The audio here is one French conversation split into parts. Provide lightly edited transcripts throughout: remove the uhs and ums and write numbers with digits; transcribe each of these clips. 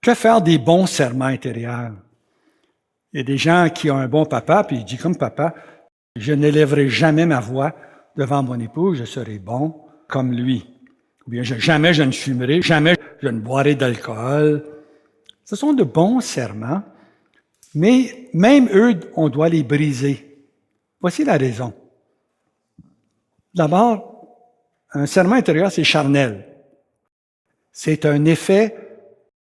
Que faire des bons serments intérieurs? Il y a des gens qui ont un bon papa, puis il dit comme papa, je n'élèverai jamais ma voix devant mon époux, je serai bon comme lui. Ou bien jamais je ne fumerai, jamais je ne boirai d'alcool. Ce sont de bons serments, mais même eux, on doit les briser. Voici la raison. D'abord, un serment intérieur, c'est charnel. C'est un effet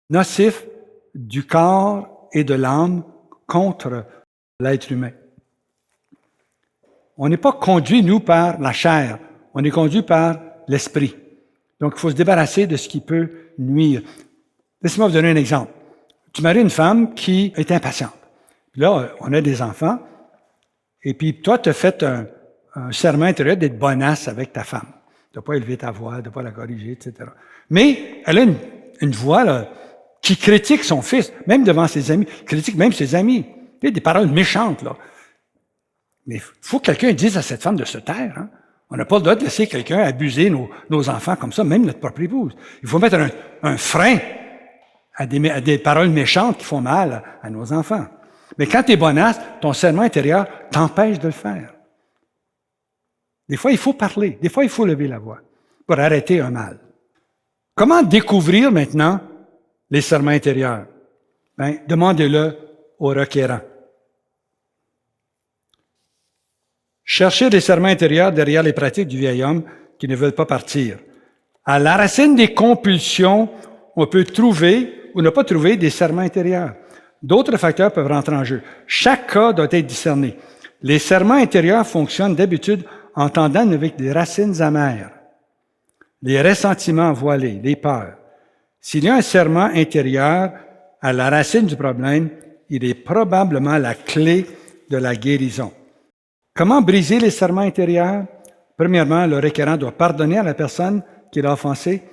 nocif du corps et de l'âme contre l'être humain. On n'est pas conduit, nous, par la chair. On est conduit par l'esprit. Donc, il faut se débarrasser de ce qui peut nuire. Laissez-moi vous donner un exemple. Tu maries une femme qui est impatiente. Puis là, on a des enfants. Et puis, toi, tu as fait un serment intérieur d'être bonasse avec ta femme. De ne pas élever ta voix, de ne pas la corriger, etc. Mais elle a une voix là, qui critique son fils, même devant ses amis, critique même ses amis. Il y a des paroles méchantes, là. Mais il faut que quelqu'un dise à cette femme de se taire. Hein? On n'a pas le droit de laisser quelqu'un abuser nos enfants comme ça, même notre propre épouse. Il faut mettre un frein à des paroles méchantes qui font mal à nos enfants. Mais quand tu es bonasse, ton serment intérieur t'empêche de le faire. Des fois, il faut parler. Des fois, il faut lever la voix pour arrêter un mal. Comment découvrir maintenant les serments intérieurs? Bien, demandez-le au requérant. Cherchez des serments intérieurs derrière les pratiques du vieil homme qui ne veulent pas partir. À la racine des compulsions, on peut trouver ou ne pas trouver des serments intérieurs. D'autres facteurs peuvent rentrer en jeu. Chaque cas doit être discerné. Les serments intérieurs fonctionnent d'habitude en tandem avec des racines amères, les ressentiments voilés, les peurs. S'il y a un serment intérieur à la racine du problème, il est probablement la clé de la guérison. Comment briser les serments intérieurs? Premièrement, le requérant doit pardonner à la personne qui l'a offensé.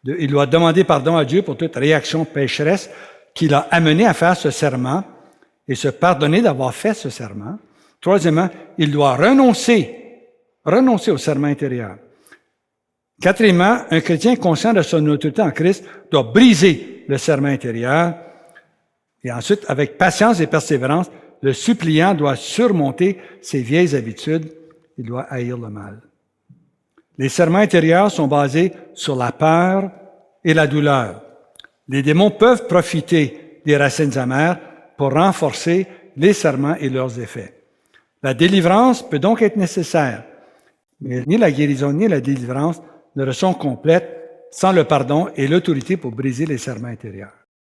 Il doit demander pardon à Dieu pour toute réaction pécheresse qui l'a amené à faire ce serment et se pardonner d'avoir fait ce serment. Troisièmement, il doit renoncer au serment intérieur. Quatrièmement, un chrétien conscient de son autorité en Christ doit briser le serment intérieur. Et ensuite, avec patience et persévérance, le suppliant doit surmonter ses vieilles habitudes. Il doit haïr le mal. Les serments intérieurs sont basés sur la peur et la douleur. Les démons peuvent profiter des racines amères pour renforcer les serments et leurs effets. La délivrance peut donc être nécessaire, mais ni la guérison ni la délivrance ne sont complètes sans le pardon et l'autorité pour briser les serments intérieurs.